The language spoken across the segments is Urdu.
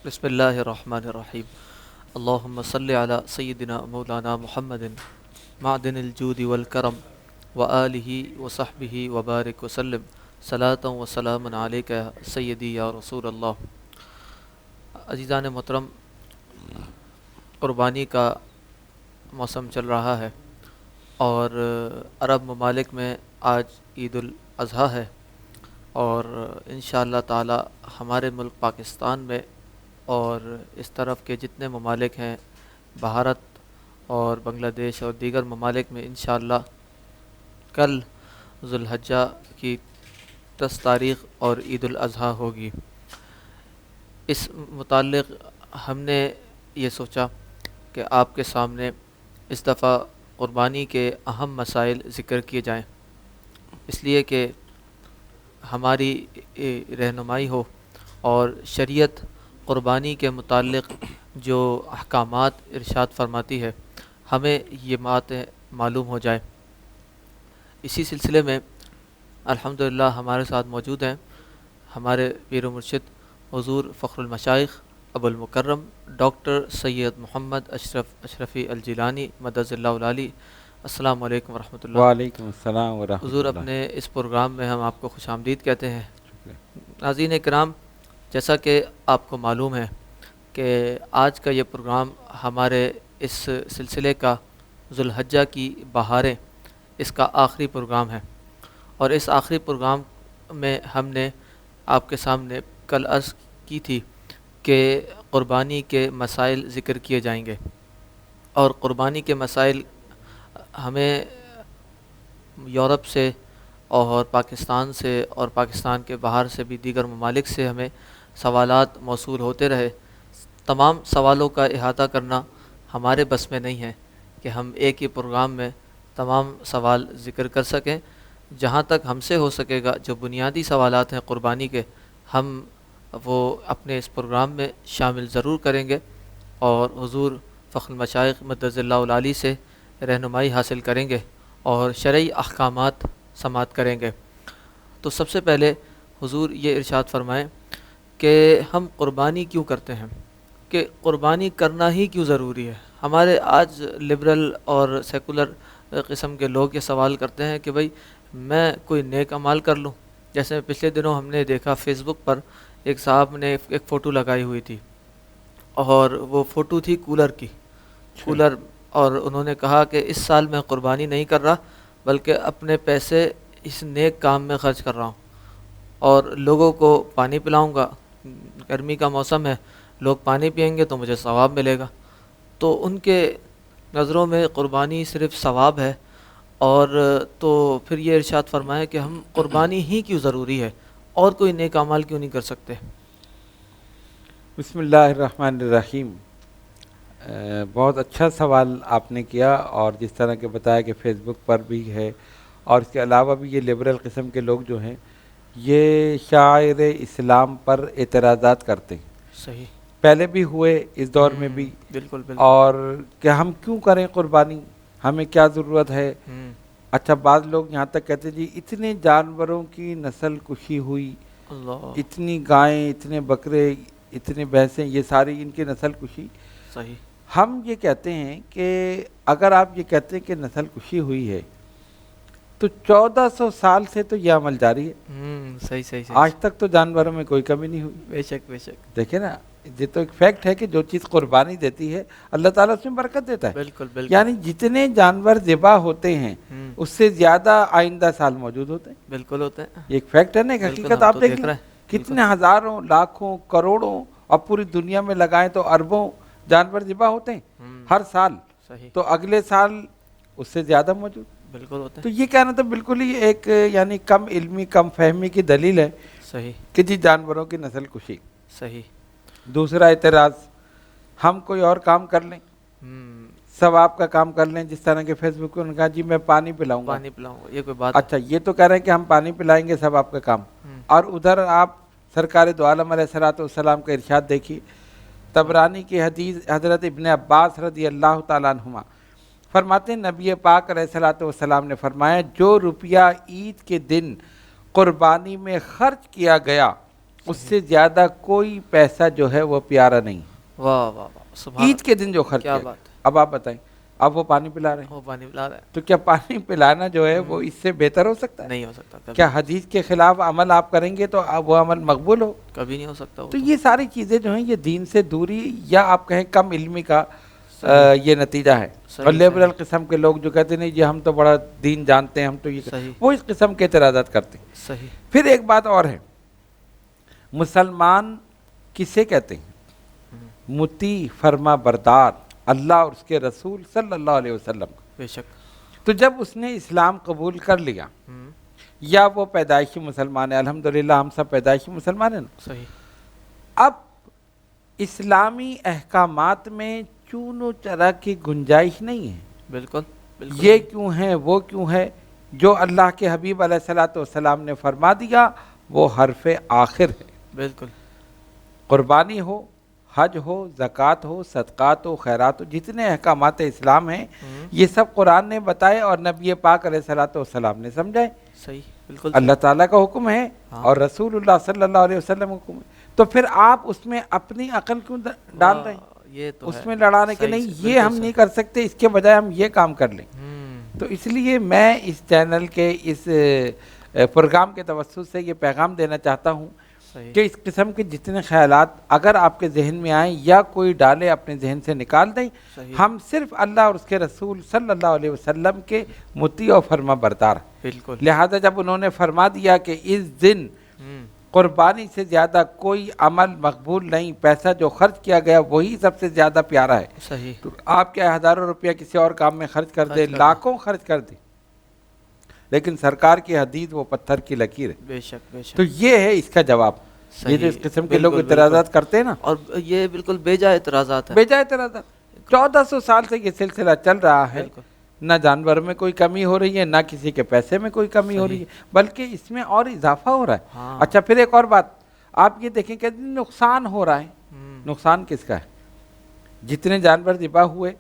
بسم اللہ الرحمن الرحیم اللہم صلی علی سیدنا مولانا محمد معدن الجود والکرم وآلہ وصحبہ وبارک وسلم صلاۃ و سلام علیک سیدی یا رسول اللہ۔ عزیزان محترم، قربانی کا موسم چل رہا ہے اور عرب ممالک میں آج عید الاضحیٰ ہے، اور انشاءاللہ تعالی ہمارے ملک پاکستان میں اور اس طرف کے جتنے ممالک ہیں، بھارت اور بنگلہ دیش اور دیگر ممالک میں انشاءاللہ کل ذو الحجہ کی 10 تاریخ اور عید الاضحیٰ ہوگی۔ اس متعلق ہم نے یہ سوچا کہ آپ کے سامنے اس دفعہ قربانی کے اہم مسائل ذکر کیے جائیں، اس لیے کہ ہماری رہنمائی ہو اور شریعت قربانی کے متعلق جو احکامات ارشاد فرماتی ہے ہمیں یہ باتیں معلوم ہو جائے۔ اسی سلسلے میں الحمدللہ ہمارے ساتھ موجود ہیں ہمارے پیر و مرشد حضور فخر المشائخ ابو المکرم ڈاکٹر سید محمد اشرفی الجیلانی مدد اللہ العالی۔ السلام علیکم ورحمۃ اللہ۔ وعلیکم السلام ورحمۃ حضور، اللہ۔ اپنے اس پروگرام میں ہم آپ کو خوش آمدید کہتے ہیں۔ ناظرین کرام، جیسا کہ آپ کو معلوم ہے کہ آج کا یہ پروگرام ہمارے اس سلسلے کا ذو الحجہ کی بہاریں اس کا آخری پروگرام ہے، اور اس آخری پروگرام میں ہم نے آپ کے سامنے کل عرض کی تھی کہ قربانی کے مسائل ذکر کیے جائیں گے، اور قربانی کے مسائل ہمیں یورپ سے اور پاکستان سے اور پاکستان کے باہر سے بھی دیگر ممالک سے ہمیں سوالات موصول ہوتے رہے۔ تمام سوالوں کا احاطہ کرنا ہمارے بس میں نہیں ہے کہ ہم ایک ہی پروگرام میں تمام سوال ذکر کر سکیں۔ جہاں تک ہم سے ہو سکے گا جو بنیادی سوالات ہیں قربانی کے، ہم وہ اپنے اس پروگرام میں شامل ضرور کریں گے، اور حضور فخر المشائخ مدد اللہ العالی سے رہنمائی حاصل کریں گے اور شرعی احکامات سماعت کریں گے۔ تو سب سے پہلے حضور یہ ارشاد فرمائیں کہ ہم قربانی کیوں کرتے ہیں، کہ قربانی کرنا ہی کیوں ضروری ہے۔ ہمارے آج لبرل اور سیکولر قسم کے لوگ یہ سوال کرتے ہیں کہ بھئی میں کوئی نیک اعمال کر لوں۔ جیسے پچھلے دنوں ہم نے دیکھا فیس بک پر ایک صاحب نے ایک فوٹو لگائی ہوئی تھی، اور وہ فوٹو تھی کولر کی، کولر، اور انہوں نے کہا کہ اس سال میں قربانی نہیں کر رہا بلکہ اپنے پیسے اس نیک کام میں خرچ کر رہا ہوں، اور لوگوں کو پانی پلاؤں گا۔ گرمی کا موسم ہے، لوگ پانی پئیں گے تو مجھے ثواب ملے گا۔ تو ان کے نظروں میں قربانی صرف ثواب ہے، اور تو پھر یہ ارشاد فرمایا کہ ہم قربانی ہی کیوں ضروری ہے، اور کوئی نیک اعمال کیوں نہیں کر سکتے۔ بسم اللہ الرحمن الرحیم۔ بہت اچھا سوال آپ نے کیا، اور جس طرح کہ بتایا کہ فیس بک پر بھی ہے، اور اس کے علاوہ بھی یہ لبرل قسم کے لوگ جو ہیں یہ شاعر اسلام پر اعتراضات کرتے ہیں۔ صحیح، پہلے بھی ہوئے، اس دور میں بھی، بالکل بالکل، اور کہ ہم کیوں کریں قربانی، ہمیں کیا ضرورت ہے۔ اچھا، بعض لوگ یہاں تک کہتے ہیں جی اتنے جانوروں کی نسل کشی ہوئی، اللہ، اتنی گائیں، اتنے بکرے، اتنے بھینسیں، یہ ساری ان کی نسل کشی۔ صحیح، ہم یہ کہتے ہیں کہ اگر آپ یہ کہتے ہیں کہ نسل کشی ہوئی ہے تو 1400 سال سے تو یہ عمل جاری ہے۔ صحیح صحیح، آج تک تو جانوروں میں کوئی کمی نہیں ہوئی۔ بے شک بے شک، دیکھیں نا، یہ تو ایک فیکٹ ہے کہ جو چیز قربانی دیتی ہے اللہ تعالیٰ اس میں برکت دیتا ہے۔ بالکل بالکل، یعنی جتنے جانور ذبح ہوتے ہیں اس سے زیادہ آئندہ سال موجود ہوتے ہیں۔ بالکل ہوتے ہیں، یہ ایک فیکٹ ہے نا، ایک بالکل، حقیقت ہم آپ تو دیکھ دیکھ لیں، رہے ہیں، کتنے ہزاروں، لاکھوں، کروڑوں، اور پوری دنیا میں لگائیں تو اربوں جانور ذبح ہوتے ہیں ہر سال، صحیح، تو اگلے سال اس سے زیادہ موجود۔ بالکل ہوتے تو ہیں، یہ کہنا تو بالکل ہی ایک یعنی کم علمی، کم فہمی کی دلیل ہے صحیح کہ جی جانوروں کی نسل کشی۔ صحیح، دوسرا اعتراض، ہم کوئی اور کام کر لیں، ثواب کا کام کر لیں، جس طرح کے فیس بک پر کہا جی میں پانی پلاؤں گا۔ پانی پلاؤں گا، یہ کوئی بات؟ اچھا، یہ تو کہہ رہے ہیں کہ ہم پانی پلائیں گے، ثواب کا کام، اور ادھر آپ سرکار دو عالم علیہ السلام کا ارشاد دیکھیے، طبرانی کی حدیث، حضرت ابن عباس رضی اللہ تعالیٰ عنہما فرماتے ہیں نبی پاک علیہ السلام نے فرمایا جو روپیہ عید کے دن قربانی میں خرچ کیا گیا اس سے زیادہ کوئی پیسہ جو ہے وہ پیارا نہیں. واہ واہ واہ سبحان عید کے دن جو خرچ کیا کیا. بات ہے. اب آپ بتائیں، اب وہ پانی پلا رہے ہیں، وہ پانی پلا رہا ہے. تو کیا پانی پلانا جو ہے وہ اس سے بہتر ہو سکتا ہے؟ نہیں ہو سکتا کبھی. کیا حدیث کے خلاف عمل آپ کریں گے تو وہ عمل مقبول ہو؟ کبھی نہیں ہو سکتا. تو یہ ساری چیزیں جو ہیں یہ دین سے دوری یا آپ کہیں کم علمی کا یہ نتیجہ ہے. اور لیبرل قسم کے لوگ جو کہتے ہیں نہیں جی ہم تو بڑا دین جانتے ہیں، ہم تو یہ، وہ اس قسم کے اعتراضات کرتے ہیں. صحیح. پھر ایک بات اور ہے، مسلمان کسے کہتے ہیں؟ مطیع، فرما بردار اللہ اور اس کے رسول صلی اللہ علیہ وسلم. بے شک. تو جب اس نے اسلام قبول کر لیا یا وہ پیدائشی مسلمان ہے، الحمدللہ ہم سب پیدائشی مسلمان ہیں نا. صحیح. اب اسلامی احکامات میں چون و چرا کی گنجائش نہیں ہے. بالکل بالکل. یہ کیوں ہے وہ کیوں ہے، جو اللہ کے حبیب علیہ الصلوۃ والسلام نے فرما دیا وہ حرف آخر ہے. بالکل. قربانی ہو، حج ہو، زکوٰۃ ہو، صدقات ہو، خیرات ہو، جتنے احکامات اسلام ہیں یہ سب قرآن نے بتائے اور نبی پاک علیہ الصلوۃ والسلام نے سمجھائے. صحیح. بالکل. اللہ تعالیٰ کا حکم ہے اور رسول اللہ صلی اللہ علیہ وسلم کا حکم ہے. تو پھر آپ اس میں اپنی عقل کیوں ڈال رہے ہیں؟ یہ تو اس میں لڑانے کے نہیں، یہ ہم نہیں کر سکتے، اس کے بجائے ہم یہ کام کر لیں. تو اس لیے میں اس چینل کے اس پروگرام کے توسط سے یہ پیغام دینا چاہتا ہوں کہ اس قسم کے جتنے خیالات اگر آپ کے ذہن میں آئیں یا کوئی ڈالے اپنے ذہن سے نکال دیں. ہم صرف اللہ اور اس کے رسول صلی اللہ علیہ وسلم کے مطیع اور فرما بردار. بالکل. لہذا جب انہوں نے فرما دیا کہ اس دن قربانی سے زیادہ کوئی عمل مقبول نہیں، پیسہ جو خرچ کیا گیا وہی سب سے زیادہ پیارا ہے. صحیح. تو آپ کیا ہزاروں روپیہ کسی اور کام میں خرچ کر دیں، لاکھوں خرچ کر دیں، لیکن سرکار کی حدیث وہ پتھر کی لکیر ہے. بے شک بے شک. تو یہ ہے اس کا جواب. یہ جو اس قسم کے لوگ اعتراضات کرتے ہیں نا، اور یہ بالکل بے جا اعتراضات ہیں. بے جا اعتراضات. 1400 سال سے یہ سلسلہ چل رہا ہے. نہ جانور میں کوئی کمی ہو رہی ہے، نہ کسی کے پیسے میں کوئی کمی ہو رہی ہے، بلکہ اس میں اور اضافہ ہو رہا ہے. اچھا پھر ایک اور بات آپ یہ دیکھیں کہ نقصان ہو رہا ہے. نقصان کس کا ہے؟ جتنے جانور ذبح ہوئے،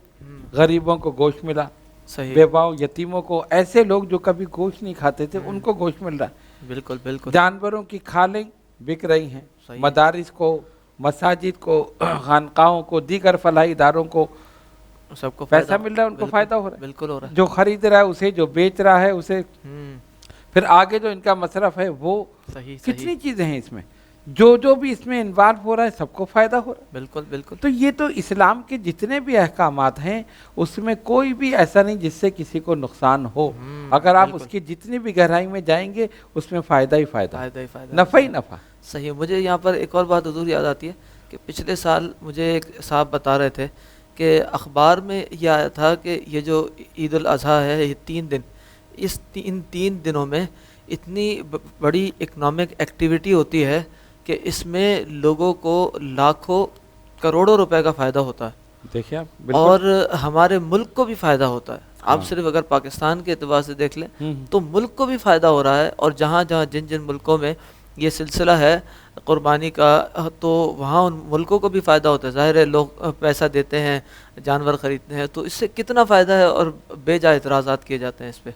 غریبوں کو گوشت ملا، بیواؤں یتیموں کو، ایسے لوگ جو کبھی گوشت نہیں کھاتے تھے ان کو گوشت مل رہا ہے. بالکل بالکل. جانوروں کی کھالیں بک رہی ہیں. مدارس کو، مساجد کو، خانقاہوں کو، دیگر فلاحی اداروں کو سب کو پیسہ مل رہا ہے، ان کو فائدہ ہو رہا ہے. بالکل ہو رہا ہے. جو خرید رہا ہے اسے، جو بیچ رہا ہے اسے، پھر آگے جو ان کا مصرف ہے وہ. کتنی چیزیں ہیں اس میں، جو بھی اس میں انوالو ہو رہا ہے سب کو فائدہ ہو رہا ہے. بالکل بالکل. تو یہ تو اسلام کے جتنے بھی احکامات ہیں اس میں کوئی بھی ایسا نہیں جس سے کسی کو نقصان ہو. اگر آپ اس کی جتنی بھی گہرائی میں جائیں گے اس میں فائدہ ہی فائدہ، نفع ہی نفع. صحیح. مجھے یہاں پر ایک اور بات حضور یاد آتی ہے کہ پچھلے سال مجھے ایک صاحب بتا رہے تھے کہ اخبار میں یہ آیا تھا کہ یہ جو عید الاضحیٰ ہے یہ 3 دن، اس ان 3 دنوں میں اتنی بڑی اکنامک ایکٹیویٹی ہوتی ہے کہ اس میں لوگوں کو لاکھوں کروڑوں روپے کا فائدہ ہوتا ہے. دیکھیں آپ، اور ہمارے ملک کو بھی فائدہ ہوتا ہے. آپ صرف اگر پاکستان کے اعتبار سے دیکھ لیں تو ملک کو بھی فائدہ ہو رہا ہے. اور جہاں جہاں جن ملکوں میں یہ سلسلہ ہے قربانی کا تو وہاں ان ملکوں کو بھی فائدہ ہوتا ہے. ظاہر ہے لوگ پیسہ دیتے ہیں، جانور خریدتے ہیں، تو اس سے کتنا فائدہ ہے اور بے جا اعتراضات کیے جاتے ہیں اس پہ.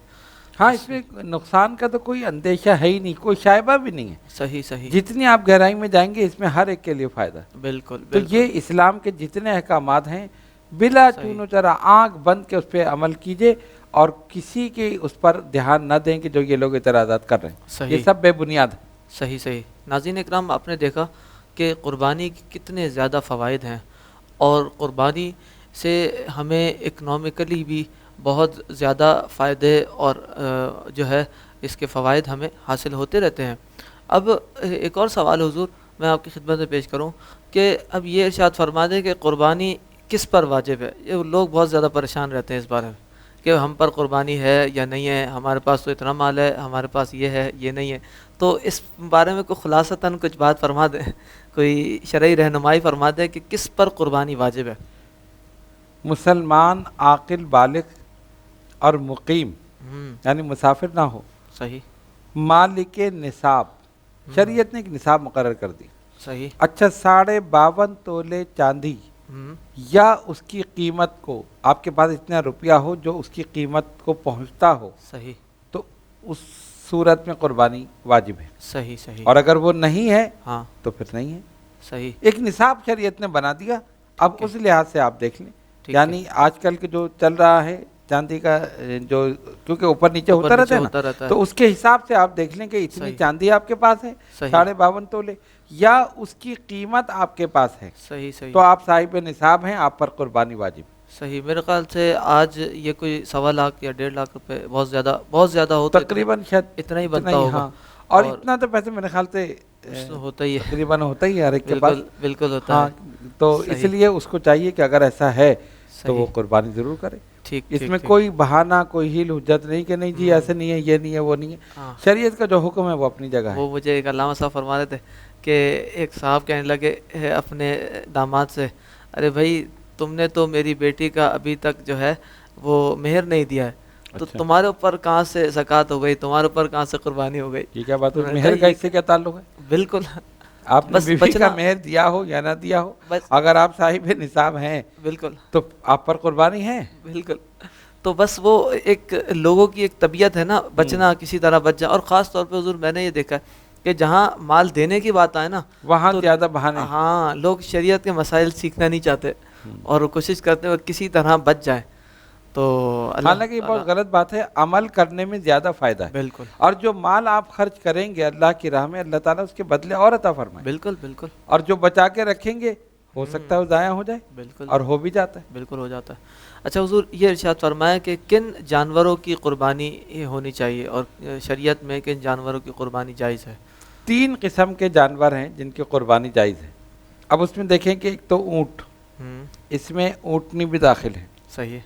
ہاں اس میں نقصان کا تو کوئی اندیشہ ہے ہی نہیں، کوئی شائبہ بھی نہیں ہے. صحیح صحیح. جتنی آپ گہرائی میں جائیں گے اس میں ہر ایک کے لیے فائدہ. بالکل. تو یہ اسلام کے جتنے احکامات ہیں بلا چون و چرا آنکھ بند کے اس پہ عمل کیجئے اور کسی کے اس پر دھیان نہ دیں کہ جو یہ لوگ اعتراضات کر رہے ہیں. یہ سب بے بنیاد ہے. صحیح صحیح. ناظرین اکرام، آپ نے دیکھا کہ قربانی کے کتنے زیادہ فوائد ہیں اور قربانی سے ہمیں اکنامکلی بھی بہت زیادہ فائدے اور جو ہے اس کے فوائد ہمیں حاصل ہوتے رہتے ہیں. اب ایک اور سوال حضور میں آپ کی خدمت میں پیش کروں کہ اب یہ ارشاد فرما دیں کہ قربانی کس پر واجب ہے. یہ لوگ بہت زیادہ پریشان رہتے ہیں اس بارے میں کہ ہم پر قربانی ہے یا نہیں ہے، ہمارے پاس تو اتنا مال ہے، ہمارے پاس یہ ہے یہ نہیں ہے. تو اس بارے میں کوئی خلاصتاً کچھ بات فرما دیں، کوئی شرعی رہنمائی فرما دیں کہ کس پر قربانی واجب ہے. مسلمان عاقل بالغ اور مقیم یعنی مسافر نہ ہو. صحیح. مالک نصاب، شریعت نے ایک نصاب مقرر کر دی. صحیح. اچھا 52.5 تولے چاندی یا اس کی قیمت کو، آپ کے پاس اتنا روپیہ ہو جو اس کی قیمت کو پہنچتا ہو. صحیح. تو اس صورت میں قربانی واجب ہے، صحیح صحیح، اور اگر وہ نہیں ہے ہاں تو پھر نہیں ہے۔ صحیح، ایک نصاب شریعت نے بنا دیا، اب ٹھیک ہے، اس لحاظ سے آپ دیکھ لیں، ٹھیک یعنی آج کل کے جو چل رہا ہے چاندی کا جو، کیونکہ اوپر نیچے اوپر ہوتا رہتا نیچے ہے نا، ہوتا رہتا ہے، تو اس کے حساب سے آپ دیکھ لیں کہ اتنی صحیح چاندی آپ کے پاس ہے صحیح 52.5 تولے، یا اس کی قیمت آپ کے پاس ہے، صحیح صحیح تو آپ صاحب نصاب ہیں، آپ پر قربانی واجب۔ صحیح۔ میرے خیال سے آج یہ کوئی 1.25 یا 1.5 روپے بہت زیادہ ہو تو تقریباً شاید اتنا ہی اتنا بنتا ہی، ہوگا، ہاں، اور اتنا تو پیسے میرے خیال سے ہوتا ہی ہے، تقریباً ہوتا ہی ہے ہر ایک کے پاس، بالکل بالکل ہوتا ہاں، ہے، تو اس صحیح لیے اس کو چاہیے کہ اگر ایسا ہے تو وہ صحیح، قربانی ضرور کرے۔ ٹھیک اس ٹھیک میں ٹھیک، کوئی بہانہ، کوئی ہیل حجت نہیں کہ نہیں جی ایسے نہیں ہے، یہ نہیں ہے، وہ نہیں ہے، ہاں شریعت کا جو حکم ہے وہ اپنی جگہ ہے۔ وہ مجھے ایک علامہ صاحب فرما رہے تھے کہ ایک صاحب کہنے لگے اپنے داماد سے، ارے بھائی تم نے تو میری بیٹی کا ابھی تک جو ہے وہ مہر نہیں دیا ہے، تو اچھا، تمہارے اوپر کہاں سے زکوٰۃ ہو گئی، تمہارے اوپر کہاں سے قربانی ہو گئی؟ یہ کیا بات تو ہے، انہوں نے کہا مہر کا اس سے کیا تعلق ہے؟ بالکل آپ نے بس بیوی کا بچنا، مہر دیا ہو یا نہ دیا ہو، بس اگر آپ صاحب نصاب ہیں بالکل تو آپ پر قربانی ہے۔ بالکل، تو بس وہ ایک لوگوں کی ایک طبیعت ہے نا، بچنا کسی طرح بچ جائے، اور خاص طور پہ حضور میں نے یہ دیکھا ہے کہ جہاں مال دینے کی بات آئے نا وہاں تو زیادہ بہانے، ہاں لوگ شریعت کے مسائل سیکھنا نہیں چاہتے اور وہ کوشش کرتے ہیں وہ کسی طرح بچ جائیں، تو اللہ حالانکہ یہ تعالیٰ بہت غلط بات ہے، عمل کرنے میں زیادہ فائدہ ہے، بالکل اور جو مال آپ خرچ کریں گے اللہ کی راہ میں، اللہ تعالیٰ اس کے بدلے اور عطا فرمائے، بالکل بالکل اور جو بچا کے رکھیں گے ہو سکتا ہے وہ ضائع ہو جائے، بالکل اور ہو بھی جاتا ہے۔ بالکل ہو جاتا ہے۔ اچھا حضور یہ ارشاد فرمایا کہ کن جانوروں کی قربانی ہونی چاہیے اور شریعت میں کن جانوروں کی قربانی جائز ہے؟ 3 قسم کے جانور ہیں جن کی قربانی جائز ہے۔ اب اس میں دیکھیں کہ ایک تو اونٹ، اس میں اونٹنی بھی داخل ہے، صحیح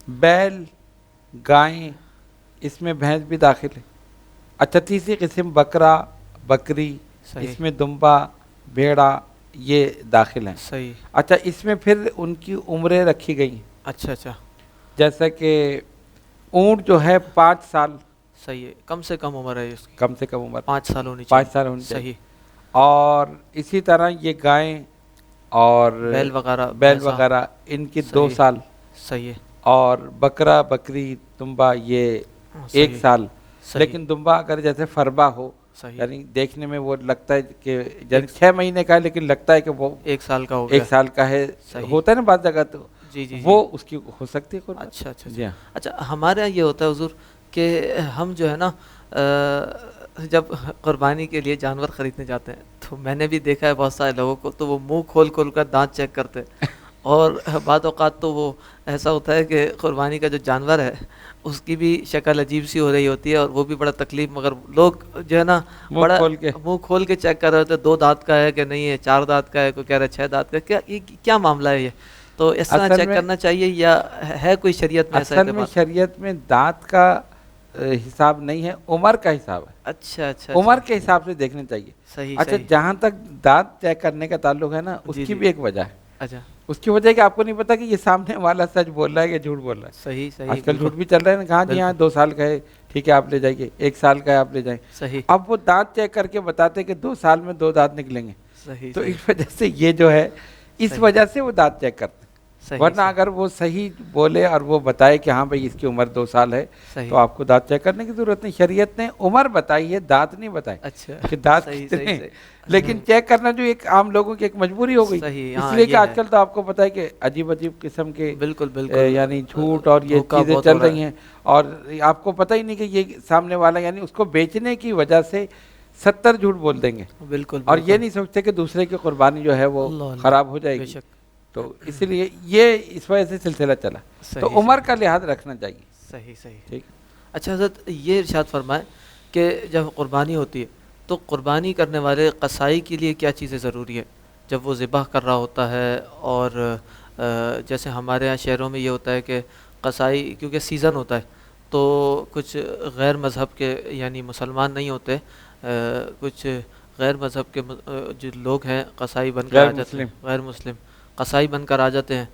بیل، گائیں، اس میں بھینس بھی داخل ہے۔ اچھا، تیسری قسم بکرا، بکری، صحیح اس میں دمبا، بھیڑا، یہ داخل ہیں۔ صحیح، اچھا، اس میں پھر ان کی عمریں رکھی گئی ہیں، اچھا اچھا، جیسا کہ اونٹ جو ہے 5 سال، صحیح ہے، کم سے کم عمر ہے اس کی، کم سے کم عمر 5 سال ہونی 5 چاہیے، سال ہونی چاہیے، صحیح، اور اسی طرح یہ گائیں اور بیل وغیرہ، بیل بھینسا، وغیرہ ان کی 2 صحیح سال، صحیح ہے، اور بکرا، بکری، دمبا یہ 1 صحیح سال، صحیح لیکن دمبا اگر جیسے فربا ہو، صحیح، یعنی دیکھنے میں وہ لگتا ہے کہ یعنی 6 مہینے کا ہے لیکن لگتا ہے کہ وہ 1 سال کا ہو گیا، 1 سال کا ہے، صحیح، ہوتا ہے نا بعض جگہ، تو جی جی جی، وہ اس کی ہو سکتی ہے قربانی۔ اچھا اچھا جی ہاں، اچھا، ہمارے یہاں یہ ہوتا ہے حضور کہ ہم جو ہے نا جب قربانی کے لیے جانور خریدنے جاتے ہیں تو میں نے بھی دیکھا ہے بہت سارے لوگوں کو، تو وہ منہ کھول کھول کر دانت چیک کرتے اور بعض اوقات تو وہ ایسا ہوتا ہے کہ قربانی کا جو جانور ہے اس کی بھی شکل عجیب سی ہو رہی ہوتی ہے اور وہ بھی بڑا تکلیف، مگر لوگ جو ہے نا منہ بڑا کھول کے، منہ کھول کے چیک کر رہے ہوتے ہیں، 2 دانت کا ہے کہ نہیں ہے، 4 دانت کا ہے، کوئی کہہ رہا ہے 6 دانت کا، کیا یہ کیا معاملہ ہے یہ؟ تو اس طرح اصل چیک میں کرنا چاہیے یا ہے کوئی شریعت میں ایسا اصل میں اعتبار؟ شریعت میں دانت کا حساب نہیں ہے، عمر کا حساب ہے، اچھا اچھا، عمر کے حساب سے دیکھنا چاہیے۔ صحیح اچھا، صحیح، جہاں تک دانت چیک کرنے کا تعلق ہے نا، اس جی کی جی، بھی ایک وجہ ہے، اچھا، اس کی وجہ ہے کہ آپ کو نہیں پتا کہ یہ سامنے والا سچ بول رہا ہے کہ جھوٹ بول رہا ہے، صحیح صحیح، آج کل بالکل جھوٹ بھی چل رہا ہے نا، کہاں جی ہاں بالکل 2 سال کا ہے، ٹھیک ہے آپ لے جائیے، 1 سال کا ہے آپ لے جائیں، صحیح اب وہ دانت چیک کر کے بتاتے کہ 2 سال میں 2 دانت نکلیں گے، صحیح تو صحیح اس وجہ سے یہ جو ہے، اس صحیح وجہ سے وہ دانت چیک کرتے ہیں، صحیح ورنہ صحیح اگر وہ صحیح بولے اور وہ بتائے کہ ہاں بھائی اس کی عمر 2 سال ہے، صحیح، تو آپ کو دانت چیک کرنے کی ضرورت نہیں، شریعت نے عمر بتائی ہے، دانت نہیں بتائے اچھا، کہ دانت صحیح کتنے صحیح ہیں، صحیح، لیکن چیک کرنا جو ایک عام لوگوں کی ایک مجبوری ہو گئی، صحیح، اس ہاں لیے کہ یہ آج ہے، کل تو آپ کو پتہ ہے کہ عجیب عجیب قسم کے بالکل بالکل، یعنی جھوٹ اور یہ دھوکہ چیزیں بہت چل ہو رہا رہی ہیں، اور آپ کو پتہ ہی نہیں کہ یہ سامنے والا یعنی اس کو بیچنے کی وجہ سے 70 جھوٹ بول دیں گے، ہے، بالکل اور یہ بالکل، نہیں سوچتے کہ دوسرے کی قربانی جو ہے وہ اللہ اللہ، خراب ہو جائے بے گی، شک، تو اس لیے یہ اس وجہ سے سلسلہ چلا، تو صحیح عمر کا لحاظ رکھنا چاہیے، صحیح صحیح۔ ٹھیک۔ اچھا حضرت یہ ارشاد فرمائیں کہ جب قربانی ہوتی ہے تو قربانی کرنے والے قصائی کے لیے کیا چیزیں ضروری ہے جب وہ ذبح کر رہا ہوتا ہے؟ اور جیسے ہمارے یہاں شہروں میں یہ ہوتا ہے کہ قصائی کیونکہ سیزن ہوتا ہے تو کچھ غیر مذہب کے یعنی مسلمان نہیں ہوتے، کچھ غیر مذہب کے جو لوگ ہیں قصائی بن کر آ غیر جاتے ہیں، مسلم، غیر مسلم قصائی بن کر آ جاتے ہیں،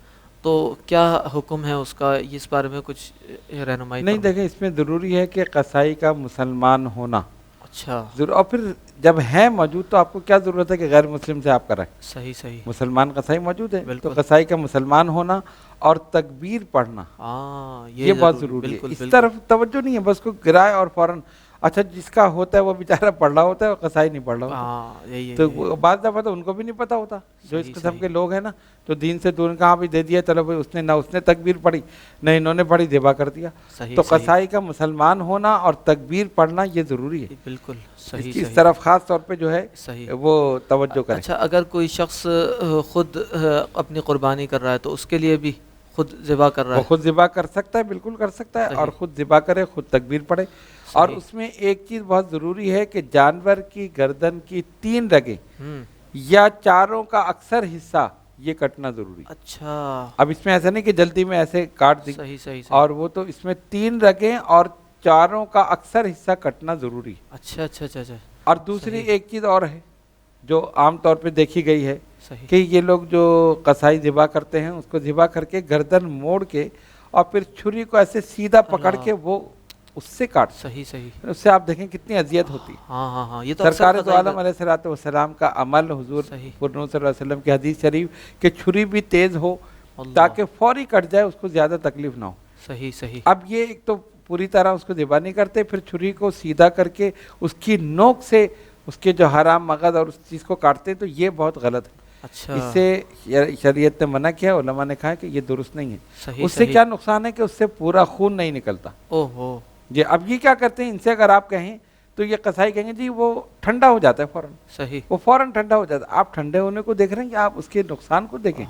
تو کیا حکم ہے اس کا؟ اس بارے میں کچھ رہنمائی نہیں فرمائیں۔ دیکھیں اس میں ضروری ہے کہ قصائی کا مسلمان ہونا اچھا، ضرور، اور پھر جب ہے موجود تو آپ کو کیا ضرورت ہے کہ غیر مسلم سے آپ کرائیں، صحیح صحیح، مسلمان قصائی موجود ہے تو بالکل، قصائی کا مسلمان ہونا اور تکبیر پڑھنا ہاں یہ بہت ضروری ہے، بالکل اس بالکل، طرف توجہ نہیں ہے بس کو گرائے اور فوراً، اچھا جس کا ہوتا ہے وہ بیچارہ پڑھ رہا ہوتا ہے اور قصائی نہیں پڑھ رہا ہوتا. ہاں یہی تو بعض دفعہ تو ان کو بھی نہیں پتہ ہوتا جو اس قسم کے لوگ ہیں نا، تو دین سے دور کہاں بھی دے دیا، چلو بھائی اس نے نہ اس نے تکبیر پڑھی نہ انہوں نے پڑھی، ذبح کر دیا. تو قصائی کا مسلمان ہونا اور تکبیر پڑھنا یہ ضروری ہے. بالکل اس صحیح کی اس طرف خاص طور پہ جو ہے وہ توجہ کریں. اچھا اگر کوئی شخص خود اپنی قربانی کر رہا ہے تو اس کے لیے بھی خود ذبح کر رہا ہے؟ وہ خود ذبح کر سکتا ہے، بالکل کر سکتا ہے، اور خود ذبح کرے، خود تکبیر پڑھے. اور اس میں ایک چیز بہت ضروری ہے کہ جانور کی گردن کی 3 رگیں یا چاروں کا اکثر حصہ یہ کٹنا ضروری. اچھا اب اس میں ایسا نہیں کہ جلدی میں ایسے کاٹ دی، صحیح اور وہ تو اس میں 3 رگیں اور چاروں کا اکثر حصہ کٹنا ضروری. اچھا اچھا اچھا اچھا. اور دوسری ایک چیز اور ہے جو عام طور پہ دیکھی گئی ہے کہ یہ لوگ جو قصائی ذبح کرتے ہیں اس کو ذبح کر کے گردن موڑ کے اور پھر چھری کو ایسے سیدھا پکڑ کے وہ اس سے کاٹ. صحیح اس سے آپ دیکھیں کتنی اذیت ہوتی. ہاں یہ تو سرکار دو عالم علیہ الصلوۃ والسلام کا عمل، حضور پر نور صلی اللہ علیہ وسلم کی حدیث شریف کہ چھری بھی تیز ہو تاکہ فوری کٹ جائے، اس کو زیادہ تکلیف نہ ہو. صحیح. اب یہ ایک تو پوری طرح اس کو ذبح نہیں کرتے، پھر چھری کو سیدھا کر کے اس کی نوک سے اس کے جو حرام مغز اور اس چیز کو کاٹتے ہیں، تو یہ بہت غلط ہے. اچھا اس سے شریعت نے منع کیا، علماء نے کہا کہ یہ درست نہیں ہے. اس سے کیا نقصان ہے کہ اس سے پورا خون نہیں نکلتا. اوہو جی. اب یہ کیا کرتے ہیں، ان سے اگر آپ کہیں تو یہ قصائی کہیں گے جی وہ ٹھنڈا ہو جاتا ہے فوراً. وہ فوراً ٹھنڈا ہو جاتا ہے. آپ ٹھنڈے ہونے کو دیکھ رہے ہیں کہ آپ اس کے نقصان کو دیکھیں.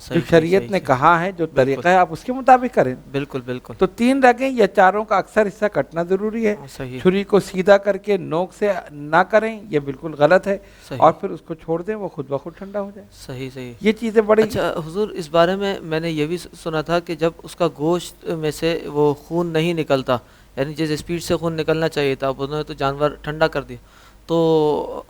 جو شریعت نے کہا ہے، جو طریقہ ہے، آپ اس کے مطابق کریں. بالکل. تو 3 رگیں یا چاروں کا اکثر حصہ کٹنا ضروری ہے. چھری کو سیدھا کر کے نوک سے نہ کریں، یہ بالکل غلط ہے. اور پھر اس کو چھوڑ دیں، وہ خود بخود ٹھنڈا ہو جائے. صحیح. یہ چیزیں بڑی. اچھا حضور، اس بارے میں نے یہ بھی سنا تھا کہ جب اس کا گوشت میں سے وہ خون نہیں نکلتا، یعنی جس اسپیڈ سے خون نکلنا چاہیے تھا، انہوں نے تو جانور ٹھنڈا کر دیا، تو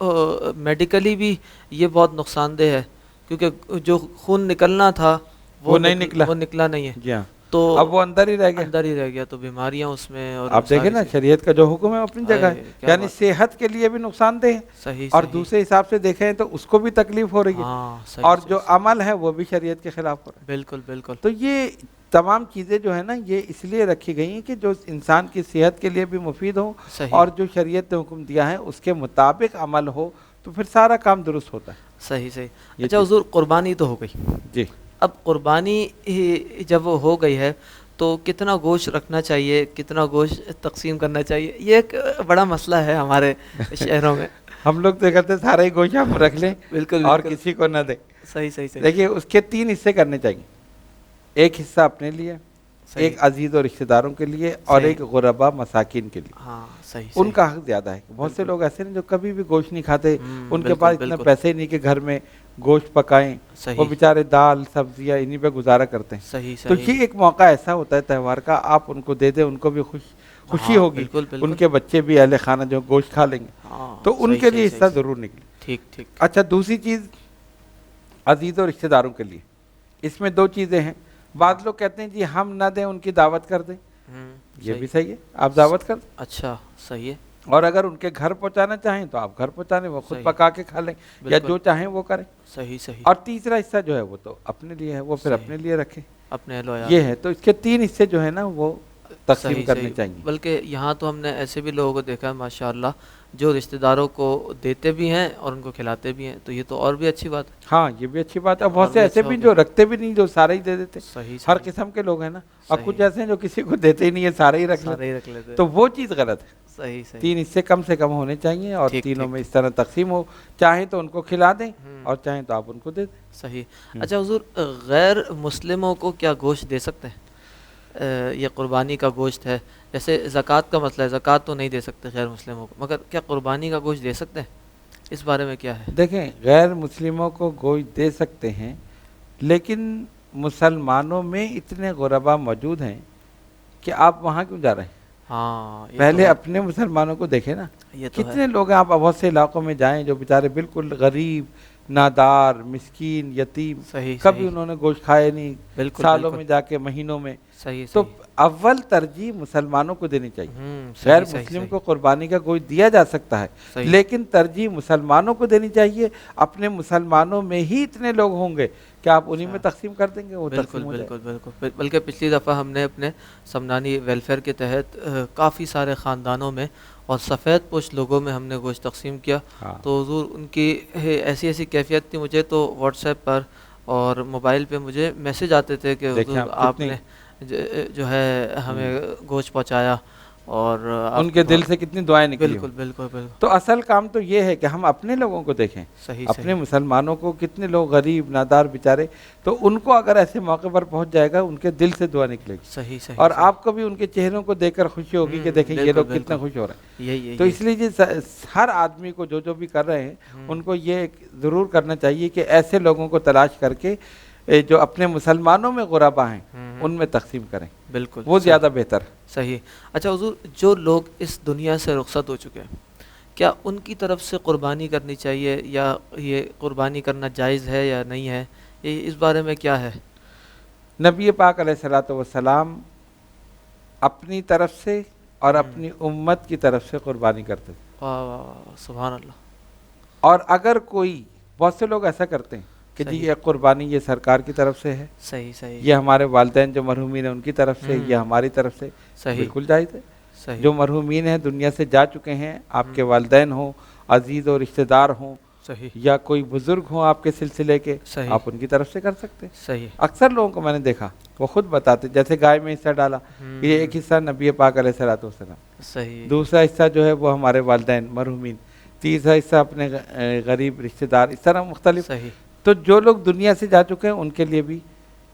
میڈیکلی بھی یہ بہت نقصان دہ ہے، کیونکہ جو خون نکلنا تھا وہ نکلا نہیں ہے. جی ہاں. تو اب وہ اندر ہی رہ گیا تو بیماریاں اس میں. اور آپ دیکھیں نا، شریعت کا جو حکم ہے اپنی جگہ ہے، یعنی صحت کے لیے بھی نقصان دہ ہے، اور دوسرے حساب سے دیکھیں تو اس کو بھی تکلیف ہو رہی ہے، اور جو عمل ہے وہ بھی شریعت کے خلاف ہو رہا ہے. بالکل. تو یہ تمام چیزیں جو ہے نا، یہ اس لیے رکھی گئی ہیں کہ جو انسان کی صحت کے لیے بھی مفید ہو، اور جو شریعت نے حکم دیا ہے اس کے مطابق عمل ہو، تو پھر سارا کام درست ہوتا ہے. صحیح. اچھا حضور، قربانی تو ہو گئی. جی. اب قربانی جب ہو گئی ہے تو کتنا گوشت رکھنا چاہیے، کتنا گوشت تقسیم کرنا چاہیے؟ یہ ایک بڑا مسئلہ ہے ہمارے شہروں میں. ہم لوگ تو کہتے ہیں سارا ہی گوشت ہم رکھ لیں اور کسی کو نہ دیں. صحیح. دیکھیے، اس کے 3 حصے کرنے چاہیے. ایک حصہ اپنے لیے، ایک عزیز اور رشتہ داروں کے لیے، اور ایک غربا مساکین کے لیے. صحیح. ان کا حق زیادہ ہے. بہت سے لوگ ایسے ہیں جو کبھی بھی گوشت نہیں کھاتے، ان کے پاس اتنے پیسے ہی نہیں کہ گھر میں گوشت پکائیں، وہ بیچارے دال سبزیاں انہی پہ گزارا کرتے ہیں. تو یہ ایک موقع ایسا ہوتا ہے تہوار کا، آپ ان کو دے دیں، ان کو بھی خوشی ہوگی، ان کے بچے بھی اہل خانہ جو گوشت کھا لیں گے، تو ان کے لیے حصہ ضرور نکلے. ٹھیک. اچھا، دوسری چیز عزیز اور رشتہ داروں کے لیے، اس میں 2 چیزیں ہیں. بعض لوگ کہتے ہیں جی ہم نہ دیں، ان کی دعوت کر دیں. یہ بھی صحیح ہے، آپ دعوت کر دیں. اچھا صحیح ہے. اور اگر ان کے گھر پہنچانا چاہیں تو آپ گھر پہنچانے، وہ خود پکا کے کھا لیں، یا جو چاہیں وہ کریں. صحیح. اور تیسرا حصہ جو ہے وہ تو اپنے لیے ہے، وہ پھر اپنے لیے رکھیں. اپنے یہ ہے. تو اس کے 3 حصے جو ہے نا وہ تقسیم کرنے چاہیے. بلکہ یہاں تو ہم نے ایسے بھی لوگوں کو دیکھا ہے ماشاءاللہ جو رشتہ داروں کو دیتے بھی ہیں اور ان کو کھلاتے بھی ہیں، تو یہ تو اور بھی اچھی بات ہے. ہاں یہ بھی اچھی بات ہے. بہت سے ایسے بھی جو رکھتے بھی نہیں، جو سارے ہی دے دیتے. ہر قسم کے لوگ ہیں نا. اور کچھ ایسے ہیں جو کسی کو دیتے ہی نہیں ہے، سارے ہی رکھ لیتے. تو وہ چیز غلط ہے. صحیح. 3 حصے کم سے کم ہونے چاہیے، اور تینوں میں اس طرح تقسیم ہو. چاہیں تو ان کو کھلا دیں، اور چاہیں تو آپ ان کو دے دیں. صحیح. اچھا حضور، غیر مسلموں کو کیا گوشت دے سکتے ہیں؟ یہ قربانی کا گوشت ہے، جیسے زکوٰۃ کا مسئلہ ہے، زکوٰۃ تو نہیں دے سکتے غیر مسلموں کو، مگر کیا قربانی کا گوشت دے سکتے ہیں؟ اس بارے میں کیا ہے؟ دیکھیں، غیر مسلموں کو گوشت دے سکتے ہیں، لیکن مسلمانوں میں اتنے غربا موجود ہیں کہ آپ وہاں کیوں جا رہے ہیں؟ پہلے اپنے مسلمانوں کو دیکھیں نا. کتنے لوگ ہیں، آپ بہت سے علاقوں میں جائیں جو بیچارے بالکل غریب، نادار، مسکین، یتیم، کبھی انہوں نے گوشت کھائے نہیں، سالوں میں جا کے، مہینوں میں. تو اول ترجیح مسلمانوں کو دینی چاہیے. غیر مسلم کو قربانی کا گوشت دیا جا سکتا ہے، لیکن ترجیح مسلمانوں کو دینی چاہیے. اپنے مسلمانوں میں ہی اتنے لوگ ہوں گے کہ آپ انہی میں تقسیم کر دیں گے، وہ تقسیم ہو جائے. بالکل. بلکہ پچھلی دفعہ ہم نے اپنے سمنانی ویلفیئر کے تحت کافی سارے خاندانوں میں اور سفید پوش لوگوں میں ہم نے گوشت تقسیم کیا. تو حضور ان کی ایسی ایسی کیفیت تھی, مجھے تو واٹس ایپ پر اور موبائل پہ مجھے میسج آتے تھے کہ حضور آپ نے جو ہے ہمیں گوشت پہنچایا, اور ان کے دل سے کتنی دعائیں نکلی. بالکل بالکل بالکل. تو اصل کام تو یہ ہے کہ ہم اپنے لوگوں کو دیکھیں, اپنے مسلمانوں کو, کتنے لوگ غریب نادار بیچارے, تو ان کو اگر ایسے موقع پر پہنچ جائے گا ان کے دل سے دعا نکلے گی. صحیح صحیح. اور آپ کو بھی ان کے چہروں کو دیکھ کر خوشی ہوگی کہ دیکھیں یہ لوگ کتنا خوش ہو رہے ہیں. تو اس لیے ہر آدمی کو جو بھی کر رہے ہیں ان کو یہ ضرور کرنا چاہیے کہ ایسے لوگوں کو تلاش کر کے جو اپنے مسلمانوں میں غربا ہیں ان میں تقسیم کریں. بالکل, وہ زیادہ بہتر. صحیح. اچھا حضور, جو لوگ اس دنیا سے رخصت ہو چکے ہیں, کیا ان کی طرف سے قربانی کرنی چاہیے, یا یہ قربانی کرنا جائز ہے یا نہیں ہے, اس بارے میں کیا ہے؟ نبی پاک علیہ الصلوۃ والسلام اپنی طرف سے اور اپنی امت کی طرف سے قربانی کرتے تھے. سبحان اللہ. اور اگر کوئی, بہت سے لوگ ایسا کرتے ہیں کہ جی یہ قربانی یہ سرکار کی طرف سے ہے, صحیح صحیح, یہ ہمارے والدین جو مرحومین ہیں ان کی طرف سے, یہ ہماری طرف سے. بالکل جائز ہے. جو مرحومین ہیں دنیا سے جا چکے ہیں, آپ کے والدین ہوں, عزیز اور رشتہ دار ہوں, یا کوئی بزرگ ہوں آپ کے سلسلے کے, آپ ان کی طرف سے کر سکتے. صحیح. اکثر لوگوں کو میں نے دیکھا وہ خود بتاتے, جیسے گائے میں حصہ ڈالا, یہ ایک حصہ نبی پاک علیہ الصلوۃ والسلام, صحیح, دوسرا حصہ جو ہے وہ ہمارے والدین مرحومین, تیسرا حصہ اپنے غریب رشتہ دار, اس طرح مختلف. صحیح. تو جو لوگ دنیا سے جا چکے ہیں ان کے لیے بھی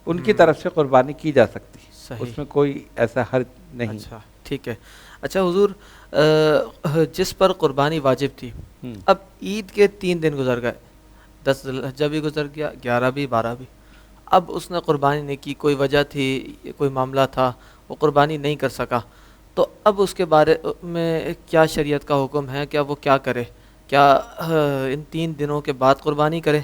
ان کی طرف سے قربانی کی جا سکتی ہے, اس میں کوئی ایسا حرج نہیں. اچھا ٹھیک ہے. اچھا حضور, جس پر قربانی واجب تھی, اب عید کے 3 دن گزر گئے, 10 ذی الحجہ بھی گزر گیا, 11 بھی, 12 بھی, اب اس نے قربانی نہیں کی, کوئی وجہ تھی, کوئی معاملہ تھا, وہ قربانی نہیں کر سکا, تو اب اس کے بارے میں کیا شریعت کا حکم ہے, کیا وہ کیا کرے؟ کیا ان 3 دنوں کے بعد قربانی کرے,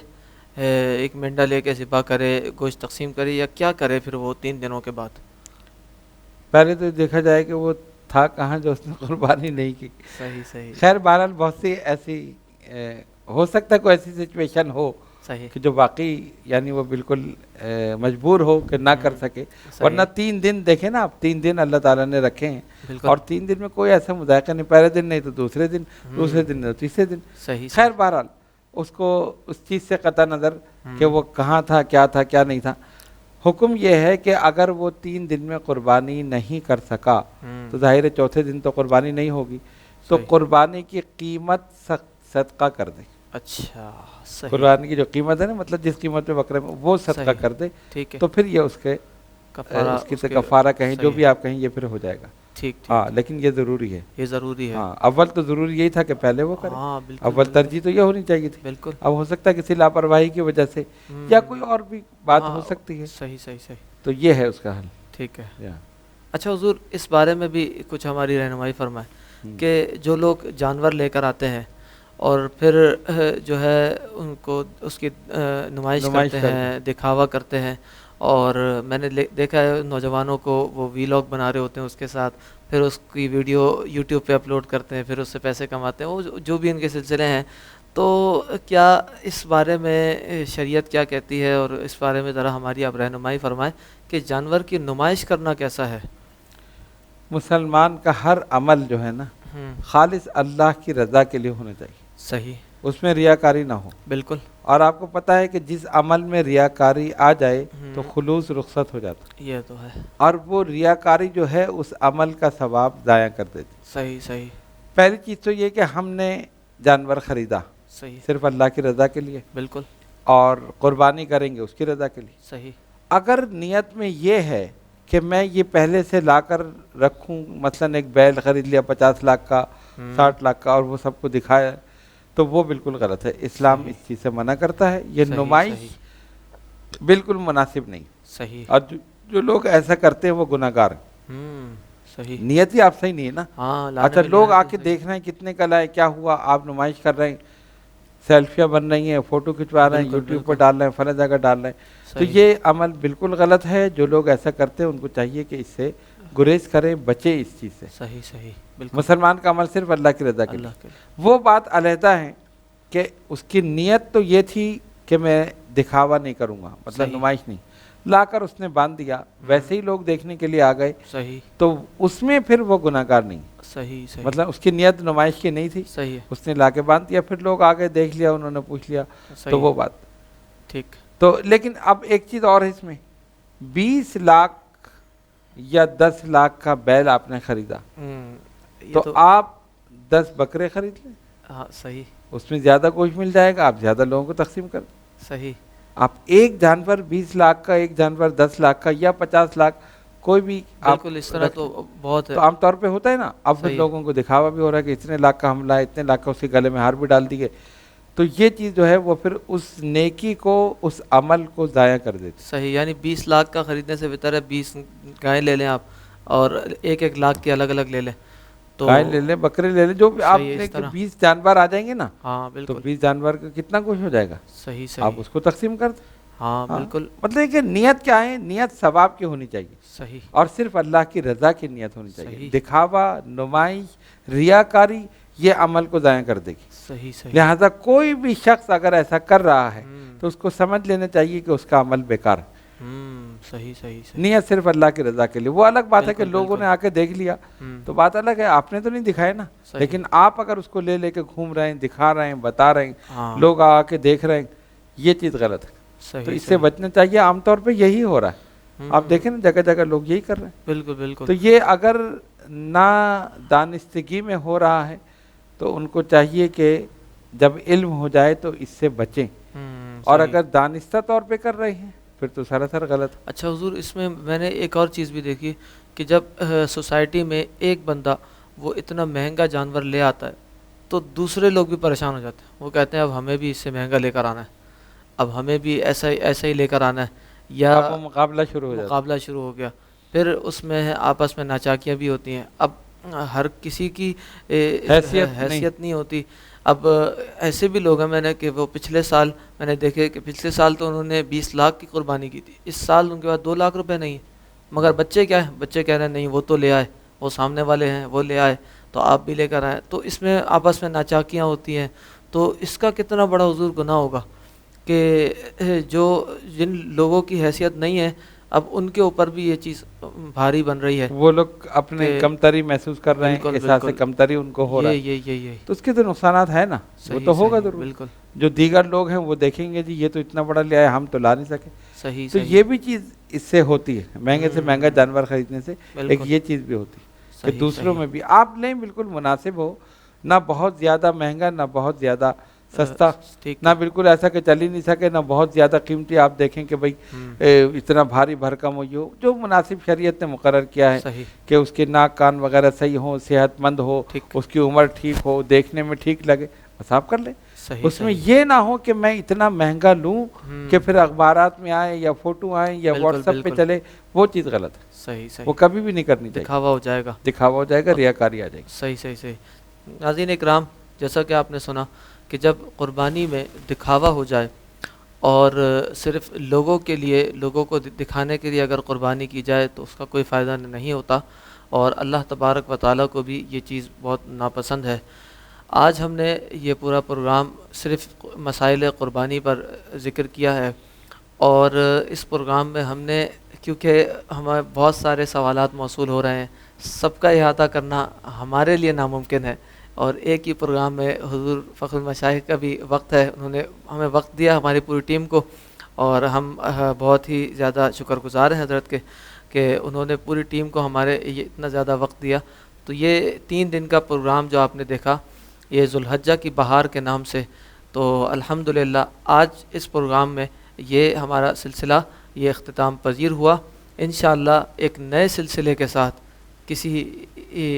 ایک مینڈا لے کے ذبح کرے, گوشت تقسیم کرے, یا کیا کرے پھر وہ 3 دنوں کے بعد؟ پہلے تو دیکھا جائے کہ وہ تھا کہاں جو اس نے قربانی نہیں کی. صحیح صحیح. خیر بہرحال بہت سی ایسی ہو سکتا ہے کوئی ایسی سچویشن ہو کہ جو واقعی یعنی وہ بالکل مجبور ہو کہ نہ کر سکے, ورنہ 3 دن دیکھیں نا آپ, 3 دن اللہ تعالیٰ نے رکھے ہیں, اور 3 دن میں کوئی ایسا مذائقہ نہیں, پہلے دن نہیں تو دوسرے دن, دوسرے دن نہیں تو تیسرے دن. خیر بہرحال اس کو اس چیز سے قطع نظر کہ وہ کہاں تھا, کیا تھا, کیا نہیں تھا, حکم یہ ہے کہ اگر وہ 3 دن میں قربانی نہیں کر سکا تو ظاہر ہے چوتھے دن تو قربانی نہیں ہوگی, تو قربانی کی قیمت صدقہ کر دے. اچھا صحیح. قربانی کی جو قیمت ہے نا, مطلب جس قیمت پہ بکرے میں, وہ صدقہ کر دے, تو پھر یہ اس کے کفارہ کہیں, جو بھی آپ کہیں, یہ پھر ہو جائے گا. ٹھیک. ہاں لیکن یہ ضروری ہے, یہ ضروری ہے. ہاں اول تو ضروری یہی تھا کہ پہلے وہ کرے, اول ترجیح تو یہ ہونی چاہیے تھی. بالکل. اب ہو سکتا ہے کسی لاپرواہی کی وجہ سے یا کوئی اور بھی بات ہو سکتی ہے. صحیح صحیح صحیح. تو یہ ہے اس کا حل. ٹھیک ہے. اچھا حضور, اس بارے میں بھی کچھ ہماری رہنمائی فرمائیں کہ جو لوگ جانور لے کر آتے ہیں اور پھر جو ہے ان کو اس کی نمائش کرتے ہیں, دکھاوا کرتے ہیں, اور میں نے دیکھا ہے نوجوانوں کو وہ ویلاگ بنا رہے ہوتے ہیں اس کے ساتھ, پھر اس کی ویڈیو یوٹیوب پہ اپلوڈ کرتے ہیں, پھر اس سے پیسے کماتے ہیں, وہ جو بھی ان کے سلسلے ہیں. تو کیا اس بارے میں شریعت کیا کہتی ہے, اور اس بارے میں ذرا ہماری آپ رہنمائی فرمائیں کہ جانور کی نمائش کرنا کیسا ہے؟ مسلمان کا ہر عمل جو ہے نا خالص اللہ کی رضا کے لیے ہونا چاہیے. صحیح. اس میں ریاکاری نہ ہو. بالکل. اور آپ کو پتہ ہے کہ جس عمل میں ریاکاری آ جائے تو خلوص رخصت ہو جاتا. یہ تو ہے. اور وہ ریاکاری جو ہے اس عمل کا ثواب ضائع کر دیتی. صحیح صحیح. پہلی چیز تو یہ کہ ہم نے جانور خریدا, صحیح, صرف اللہ کی رضا کے لیے. بالکل. اور قربانی کریں گے اس کی رضا کے لیے. صحیح. اگر نیت میں یہ ہے کہ میں یہ پہلے سے لا کر رکھوں, مثلا ایک بیل خرید لیا 50 لاکھ کا, 60 لاکھ کا, اور وہ سب کو دکھایا, تو وہ بالکل غلط ہے. اسلام اس چیز سے منع کرتا ہے. یہ نمائش بالکل مناسب نہیں. صحیح. اور جو لوگ ایسا کرتے ہیں وہ گناہ گار ہیں. صحیح. نیت ہی آپ صحیح نہیں ہے نا. اچھا لوگ آ کے دیکھ رہے ہیں کتنے کا لائے, کیا ہوا, آپ نمائش کر رہے ہیں, سیلفیاں بن رہی ہیں, فوٹو کھنچوا رہے ہیں, یوٹیوب پر ڈال رہے ہیں, فلاں جگہ ڈال رہے ہیں, تو یہ عمل بالکل غلط ہے. جو لوگ ایسا کرتے ہیں ان کو چاہیے کہ اس سے گریز کریں, بچے اس چیز سے. صحیح صحیح. بالکل. مسلمان کا عمل صرف اللہ کی رضا کے لیے. وہ بات علیحدہ ہے کہ اس کی نیت تو یہ تھی کہ میں دکھاوا نہیں کروں گا, مطلب نمائش نہیں, لا کر اس نے باندھ دیا، ویسے ہی لوگ دیکھنے کے لیے آ گئے، صحیح تو اس میں پھر وہ گناہگار نہیں، صحیح صحیح مطلب اس کی نیت نمائش کی نہیں تھی، صحیح ہے اس نے لا کے باندھ دیا، پھر لوگ آگے دیکھ لیا، انہوں نے پوچھ لیا، تو صحیح وہ بات ٹھیک تو۔ لیکن اب ایک چیز اور ہے اس میں، 20 لاکھ یا 10 لاکھ کا بیل آپ نے خریدا، یہ تو آپ 10 بکرے خرید لیں، ہاں صحیح اس میں زیادہ گوشت مل جائے گا، آپ زیادہ لوگوں کو تقسیم کر دیں۔ صحیح آپ ایک جانور 20 لاکھ کا، ایک جانور 10 لاکھ کا یا 50 لاکھ، کوئی بھی آپ بالکل اس طرح تو بہت ہے، تو عام طور پہ ہوتا ہے نا، اب پھر صحیح لوگوں کو دکھاوا بھی ہو رہا ہے کہ اتنے لاکھ کا ہم لائے، اتنے لاکھ کا، اس کے گلے میں ہار بھی ڈال دیے، تو یہ چیز جو ہے وہ پھر اس نیکی کو، اس عمل کو ضائع کر دیتی۔ صحیح، یعنی 20 لاکھ کا خریدنے سے بہتر ہے 20 گائیں لے لیں آپ، اور 1-1 لاکھ کے الگ الگ لے لیں، تو گائے لے لیں، بکرے لے لیں، جو بھی آپ صحیح ہے نے اس طرح 20 جانور آ جائیں گے نا، ہاں تو بالکل 20 جانور کا کتنا گوشت ہو جائے گا، صحیح آپ صحیح اس کو تقسیم کر دیں۔ ہاں ہاں، بالکل مطلب کہ نیت کیا ہے، نیت ثواب کی ہونی چاہیے، صحیح اور صرف اللہ کی رضا کی نیت ہونی چاہیے، صحیح دکھاوا، نمائش، ریاکاری یہ عمل کو ضائع کر دے گی۔ صحیح صحیح لہٰذا کوئی بھی شخص اگر ایسا کر رہا ہے ہوں تو اس کو سمجھ لینا چاہیے کہ اس کا عمل بیکار ہے، صحیح صحیح صحیح نیت صرف اللہ کی رضا کے لیے۔ وہ الگ بات ہے کہ بالکل لوگوں نے بالکل آ کے دیکھ لیا ہوں تو بات الگ ہے، آپ نے تو نہیں دکھایا نا، صحیح لیکن آپ اگر اس کو لے کے گھوم رہے ہیں، دکھا رہے ہیں، بتا رہے ہیں، ہاں لوگ آ کے دیکھ رہے ہیں، یہ چیز غلط ہے، تو صحیح اس سے صحیح بچنا چاہیے۔ عام طور پہ یہی ہو رہا ہے، آپ ہوں، دیکھیں نا جگہ جگہ لوگ یہی کر رہے ہیں، بالکل بالکل تو یہ اگر نا دانستگی میں ہو رہا ہے تو ان کو چاہیے کہ جب علم ہو جائے تو اس سے بچیں، اور صحیح۔ اگر دانستہ طور پہ کر رہے ہیں پھر تو سراسر غلط ہے۔ اچھا حضور، اس میں میں نے ایک اور چیز بھی دیکھی کہ جب سوسائٹی میں ایک بندہ وہ اتنا مہنگا جانور لے آتا ہے تو دوسرے لوگ بھی پریشان ہو جاتے ہیں، وہ کہتے ہیں اب ہمیں بھی اس سے مہنگا لے کر آنا ہے، اب ہمیں بھی ایسا ہی لے کر آنا ہے، یا اب وہ مقابلہ شروع ہو جاتا مقابلہ شروع ہو گیا، پھر اس میں آپس میں ناچاکیاں بھی ہوتی ہیں، اب ہر کسی کی حیثیت نہیں ہوتی۔ اب ایسے بھی لوگ ہیں میں نے کہ وہ پچھلے سال میں نے دیکھے کہ پچھلے سال تو انہوں نے 20 لاکھ کی قربانی کی تھی، اس سال ان کے پاس 2 لاکھ روپے نہیں ہیں، مگر بچے کیا ہیں، بچے کہہ رہے ہیں نہیں وہ تو لے آئے، وہ سامنے والے ہیں وہ لے آئے تو آپ بھی لے کر آئے، تو اس میں آپس میں ناچاکیاں ہوتی ہیں، تو اس کا کتنا بڑا حضور گناہ ہوگا کہ جو جن لوگوں کی حیثیت نہیں ہے اب ان کے اوپر بھی یہ چیز بھاری بن رہی ہے، وہ لوگ اپنے کہ کمتری محسوس کر رہے ہیں، بالکل احساس بالکل کمتری ان کو ہو رہا ہے، یہی تو اس کے تو نقصانات ہیں نا، وہ صحیح تو ہوگا صحیح ضرور۔ بالکل جو دیگر لوگ ہیں وہ دیکھیں گے جی یہ تو اتنا بڑا لے آئے، ہم تو لا نہیں سکے، صحیح تو صحیح یہ بھی چیز اس سے ہوتی ہے، مہنگے سے مہنگا جانور خریدنے سے ایک بالکل یہ چیز بھی ہوتی ہے کہ صحیح دوسروں صحیح میں بھی آپ لیں بالکل مناسب ہو، نہ بہت زیادہ مہنگا نہ بہت زیادہ سستا، ٹھیک نہ بالکل ایسا کہ چل ہی نہیں سکے، نہ بہت زیادہ قیمتی آپ دیکھیں کہ بھئی اتنا بھاری بھرکم ہو، جو مناسب شریعت نے مقرر کیا ہے صحیح کہ اس کے ناک کان وغیرہ صحیح ہوں، صحت مند ہو، ٹھیک اس کی عمر ٹھیک ہو، دیکھنے میں ٹھیک لگے، بس آپ کر لیں۔ صحیح اس میں یہ نہ ہو کہ میں اتنا مہنگا لوں کہ پھر اخبارات میں آئے یا فوٹو آئیں یا بالکل واٹس ایپ پہ بالکل چلے، وہ چیز غلط ہے، صحیح وہ صحیح کبھی بھی نہیں کرنی چاہیے، دکھاوا ہو جائے گا، دکھاوا ہو جائے گا، ریاکاری آ جائے گی۔ صحیح صحیح صحیح۔ ناظرین اکرام، جیسا کہ آپ نے سنا کہ جب قربانی میں دکھاوا ہو جائے اور صرف لوگوں کے لیے، لوگوں کو دکھانے کے لیے اگر قربانی کی جائے تو اس کا کوئی فائدہ نہیں ہوتا، اور اللہ تبارک و تعالیٰ کو بھی یہ چیز بہت ناپسند ہے۔ آج ہم نے یہ پورا پروگرام صرف مسائل قربانی پر ذکر کیا ہے، اور اس پروگرام میں ہم نے، کیونکہ ہمیں بہت سارے سوالات موصول ہو رہے ہیں، سب کا احاطہ کرنا ہمارے لیے ناممکن ہے، اور ایک ہی پروگرام میں حضور فخر المشائخ کا بھی وقت ہے، انہوں نے ہمیں وقت دیا ہماری پوری ٹیم کو، اور ہم بہت ہی زیادہ شکر گزار ہیں حضرت کے کہ انہوں نے پوری ٹیم کو ہمارے یہ اتنا زیادہ وقت دیا۔ تو یہ 3 دن کا پروگرام جو آپ نے دیکھا یہ ذوالحجہ کی بہار کے نام سے، تو الحمدللہ آج اس پروگرام میں یہ ہمارا سلسلہ یہ اختتام پذیر ہوا۔ انشاءاللہ ایک نئے سلسلے کے ساتھ کسی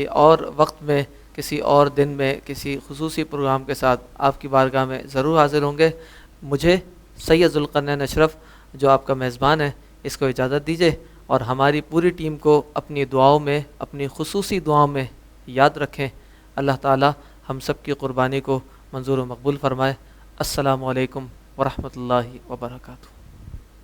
اور وقت میں، کسی اور دن میں، کسی خصوصی پروگرام کے ساتھ آپ کی بارگاہ میں ضرور حاضر ہوں گے۔ مجھے سید ذوالقرنین اشرف جو آپ کا میزبان ہے اس کو اجازت دیجیے، اور ہماری پوری ٹیم کو اپنی دعاؤں میں، اپنی خصوصی دعاؤں میں یاد رکھیں۔ اللہ تعالی ہم سب کی قربانی کو منظور و مقبول فرمائے۔ السلام علیکم ورحمۃ اللہ وبرکاتہ۔